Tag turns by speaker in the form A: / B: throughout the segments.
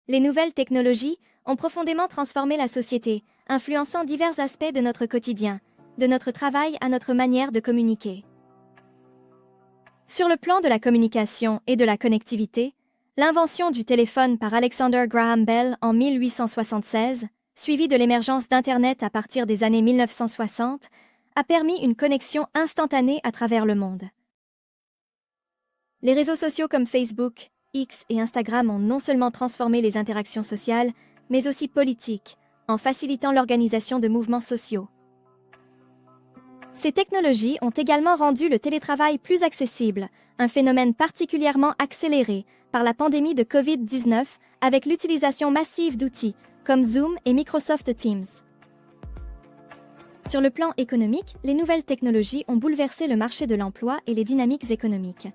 A: Les nouvelles technologies ont profondément transformé la société, influençant divers aspects de notre quotidien, de notre travail à notre manière de communiquer. Sur le plan de la communication et de la connectivité, l'invention du téléphone par Alexander Graham Bell en 1876, suivie de l'émergence d'Internet à partir des années 1960, a permis une connexion instantanée à travers le monde. Les réseaux sociaux comme Facebook, X et Instagram ont non seulement transformé les interactions sociales, mais aussi politiques, en facilitant l'organisation de mouvements sociaux. Ces technologies ont également rendu le télétravail plus accessible, un phénomène particulièrement accéléré par la pandémie de COVID-19 avec l'utilisation massive d'outils comme Zoom et Microsoft Teams. Sur le plan économique, les nouvelles technologies ont bouleversé le marché de l'emploi et les dynamiques économiques.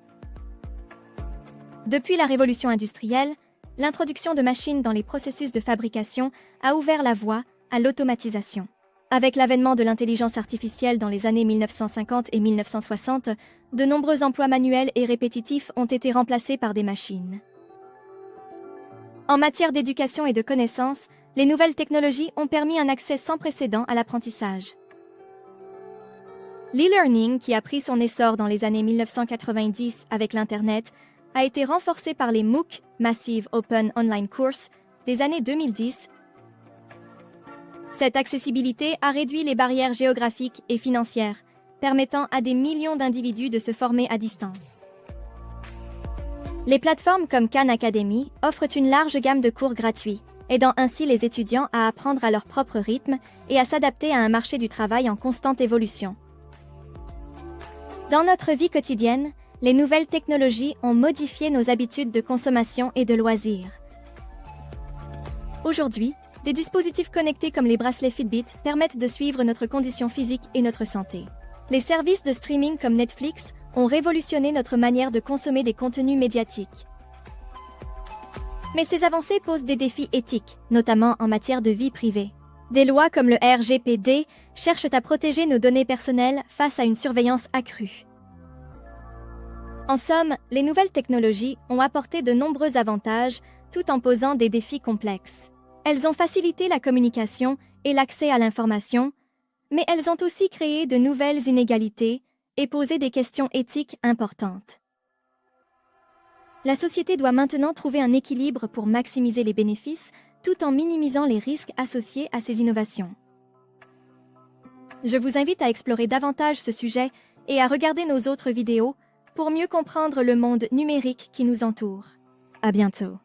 A: Depuis la révolution industrielle, l'introduction de machines dans les processus de fabrication a ouvert la voie à l'automatisation. Avec l'avènement de l'intelligence artificielle dans les années 1950 et 1960, de nombreux emplois manuels et répétitifs ont été remplacés par des machines. En matière d'éducation et de connaissances, les nouvelles technologies ont permis un accès sans précédent à l'apprentissage. L'e-learning, qui a pris son essor dans les années 1990 avec l'Internet, a été renforcé par les MOOC, Massive Open Online Course, des années 2010. Cette accessibilité a réduit les barrières géographiques et financières, permettant à des millions d'individus de se former à distance. Les plateformes comme Khan Academy offrent une large gamme de cours gratuits, aidant ainsi les étudiants à apprendre à leur propre rythme et à s'adapter à un marché du travail en constante évolution. Dans notre vie quotidienne, les nouvelles technologies ont modifié nos habitudes de consommation et de loisirs. Aujourd'hui, des dispositifs connectés comme les bracelets Fitbit permettent de suivre notre condition physique et notre santé. Les services de streaming comme Netflix ont révolutionné notre manière de consommer des contenus médiatiques. Mais ces avancées posent des défis éthiques, notamment en matière de vie privée. Des lois comme le RGPD cherchent à protéger nos données personnelles face à une surveillance accrue. En somme, les nouvelles technologies ont apporté de nombreux avantages tout en posant des défis complexes. Elles ont facilité la communication et l'accès à l'information, mais elles ont aussi créé de nouvelles inégalités et posé des questions éthiques importantes. La société doit maintenant trouver un équilibre pour maximiser les bénéfices tout en minimisant les risques associés à ces innovations. Je vous invite à explorer davantage ce sujet et à regarder nos autres vidéos pour mieux comprendre le monde numérique qui nous entoure. À bientôt.